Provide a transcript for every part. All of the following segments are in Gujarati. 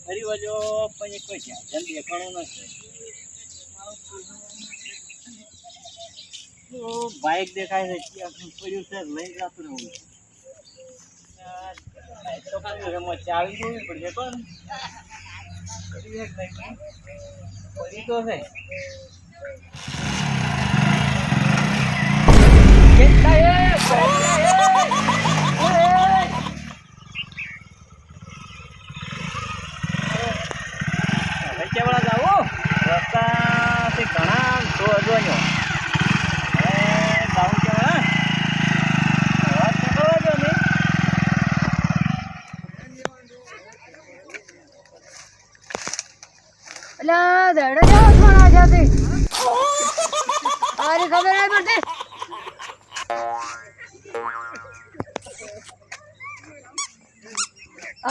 ફરી વજો પણ કોઈ ધ્યાન દેખાણું નથી. બાઇક દેખાય છે પડ્યું છે લઈ જતું રહું. ચાવી જોવી પડશે પણ પડી તો છે.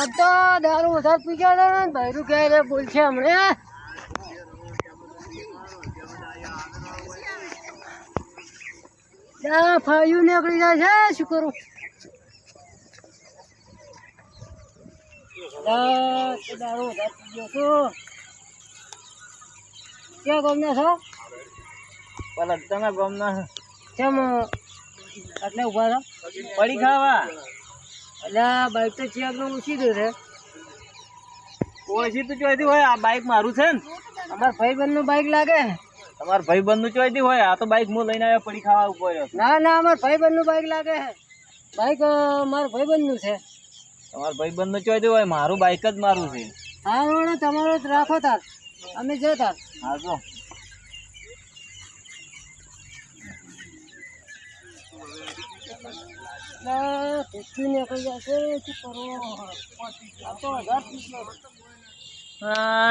अब तो दारू उधर पी गया था ना भैरू कह रहे बोल छे हमने फायू निकली जाए છે શું કરું દારૂ ઉધર પી ગયો છું ક્યાં ગમના છો પેલા તમે ગમના કેમ એટલે ઉભા છો પડી ખાવા એટલે બાઈક તો ચેક નું ઉછી દે છે ઓછી તો ચોઈથી હોય. આ બાઈક મારું છે ને અમારા ભાઈબંધ નું બાઈક લાગે. તમારા ભાઈબંધ નું ચોઈથી હોય. આ તો બાઈક હું લઈને આવ્યો પડી ખાવા ઉપર. ના ના અમારા ભાઈબંધ નું બાઈક લાગે છે. બાઈક મારા ભાઈબંધ નું છે. તમારા ભાઈબંધ નું ચોઈથી હોય. મારું બાઈક જ મારું છે. હા રોડો તમારો જ રાખો તાર અમે જતા. હા જો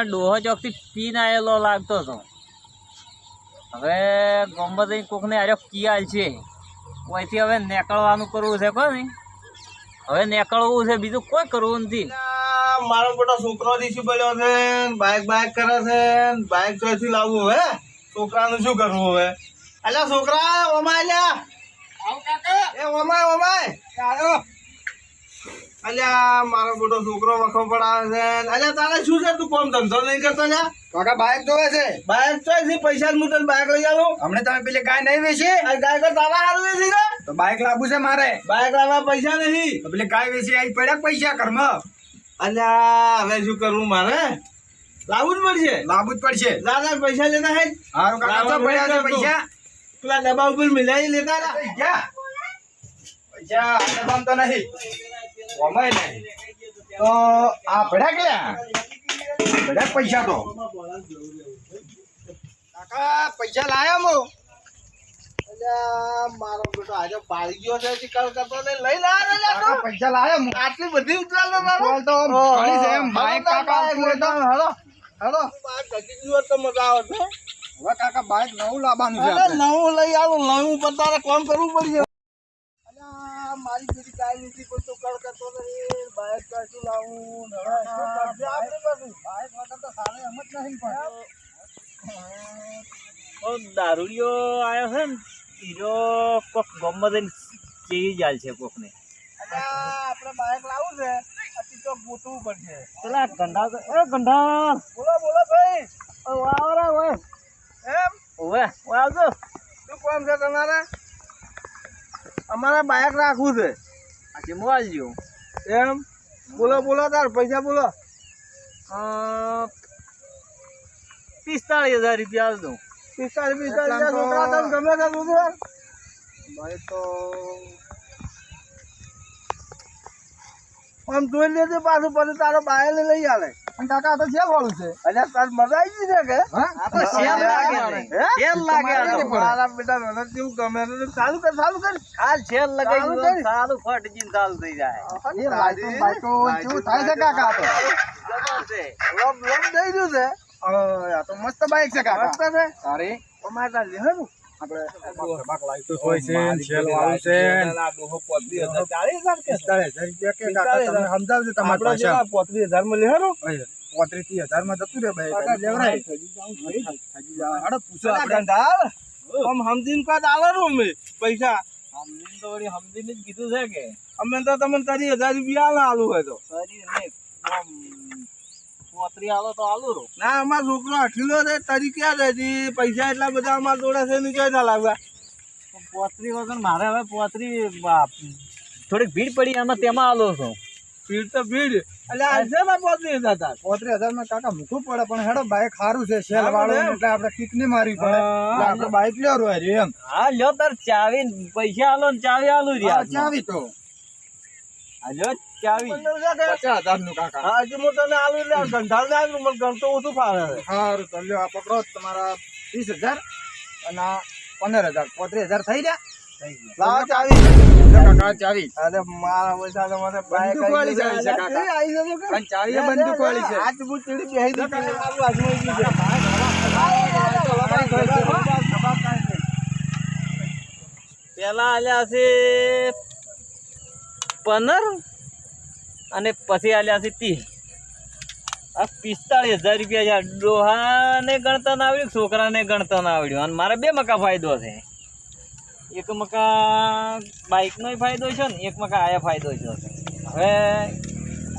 ડોહો ચોક થી પીને આવેલો લાગતો હતો. હવે ગોમ્બત કોકને આર્યો કિયાલ છે ઓયથી હવે નીકળવાનું કરવું છે. કોઈ હવે નીકળવું છે, બીજું કોઈ કરવું નથી. મારો મોટો છોકરો દીસી પડ્યો છે, બાઈક કરે છે. બાઈક ચોથી લાવવું હવે છોકરાનું શું કરવું હવે? અલ્યા છોકરા ઓમાય લ્યા એ ઓમાય આવ્યો. અલ્યા મારો મોટો છોકરો વખો પડાવે છે. અલ્યા તારે શું છે? તું કોમ ધંધો નહીં કરતો લ્યા? કાકા બાઈક જોવે છે. બાઈક ચોથી પૈસા હું તને બાઈક લઈ આવું. હમણે તમે પેલી ગાય નહીં વેચી? ગાય તો તારા હારું વેચી ગયો તો બાઈક લાવવું છે મારે. બાઈક લાવવા પૈસા નહીં. તો પેલી ગાય વેચી આવી પડ્યા પૈસા ઘરમાં. અલ્યા હવે શું કરવું મારે? લાવવું જ પડશે. લાવવું જ પડશે. દાદા પૈસા લેતા હે. હારું કાકા તો પડ્યા છે પૈસા. પેલા ડબ્બા ઉપર મિલાઈ લેતા પૈસા ડબ્બામાં તો નહીં ઓમાય નહીં તો આ ભડ્યા ગયા ભડ્યા પૈસા તો કાકા પૈસા લાયા મો. મારો બેટો આજે પાડી ગયો છે. ચિકલ કરતો ને લઈ લા પૈસા લાયા મો. આટલી બધી ઉતરાલ તો મારો તો ઘણી છે એમ બાઈક કાકા હેલો બાઈક ઘટી ગયો તો મજા આવે છે. હવે કાકા બાઈક નવું લાવવાનું છે અરે નવું લઈ આવું. નવું પર તારે કામ કરવું પડશે. મારી બધી ગાય નથી પણ તો કળ કરતો નથી. બાઈક કશું લાવું બાઈક વગર તો સારે એમ જ નહીં. પણ દારૂડિયો આવ્યો છે ને હીરો કોક ગમત ચેવી જાય છે કોકને. આપણે બાઈક લાવવું છે. અતિ તો ગોતવું પડશે. પેલા ગંડા ગંડા બોલો ભાઈ. ઓય એમ ઓવે આવજો. શું કામ છે તમારે? અમારે બાઈક રાખવું છે. આજે મોબાઈલ જો એમ બોલો તાર પૈસા બોલો. 45,000 રૂપિયા આવજો. 45,000 છોકરા તને ગમે છે દૂધ? ભાઈ તો આમ જોઈ લેજે પાછું પછી તારો બાયલ લઈ આવે. કાકા તો છે વાળું છે. અલ્યા તાર મજા આવી ગઈ છે કે? આ તો શેર લાગે છે. શેર લાગે આ તો. મારા બેટા મને કેવું ગમે છે. ચાલુ કર હાલ શેર લગાવી સારું ફટ જીન ચાલુ થઈ જાય. એ બાઈક તો કેવું થાય છે કાકા? તો લોમ દઈ દીધું છે. આ તો મસ્ત બાઈક છે કાકા મસ્ત છે તારે અમારે ત્યાં લેહરું આપણે બાક લાઈટ હોય છે સેલ વાળું છે આ ડોહો 35,000 કે 40,000 કે કાકા તમે સમજાવજો તમારા ભાષા 35,000 માં લેહરું 35,000 માં જતું રે બાઈક લેવરાય અરે પૂછો આપણે ડાલ આમ સમજીને કા ડાલર અમે પૈસા સમજીને તો વળી સમજીને જ કીધું છે કે અમે તો તમને 30,000 રૂપિયા આલુ હોય તો કરી ને આમ 35 આલો તો આલુ રો ના અમાર છોકરો અઠીલો છે તરીકે રહેતી પૈસા એટલા બધા અમાર જોડે છે ને કઈ ના લાગવા 35 વગર મારે હવે 35 થોડીક ભીડ પડી આમાં તેમાં આલો છો ભીડ તો ભીડ એટલે આ છે ને 35,000 35,000 માં કાકા મૂકવું પડે પણ હેડો બાઈક સારું છે સેલ વાળું એટલે આપણે કિક ની મારવી પડે એટલે આપણે બાઈક લેવું હોય એમ હા લ્યો તાર ચાવી ને પૈસા આલો ને ચાવી આલુ રહ્યા ચાવી તો હા લ્યો ચાવી 50,000 નું કાકા હા હજી હું તને આલુ એટલે ગંધાલ ને આલુ મને ગમતો ઓછું ફાવે છે સારું તો લ્યો આ પકડો તમારા 20,000 અને આ 15,000 35,000 થઈ ગયા લાવો ચાવી કાકા ચાવી અરે મારા પૈસા તો મને બાઈક બંદૂક વાળી ચાવી છે કાકા. આવી જજો કે પણ ચાવી એ બંદૂક વાળી છે હાથ બૂટ ચડી બેહી દીધી આલુ હાથમાં પેલા આલ્યા છે 15 અને પછી આલ્યા છે 30 આ 45,000 રૂપિયા યાર ડોહાને ગણતા ના આવડ્યું છોકરાને ગણતા ના આવડ્યું અને મારે 2 મકા ફાયદો છે એક મકા બાઇકનો ફાયદો છે ને એક મકા આયા ફાયદો છે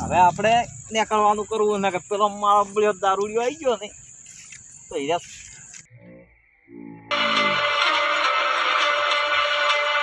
હવે આપણે નીકળવાનું કરવું ને કે પેલો મારો દારૂડિયો આવી ગયો ને તો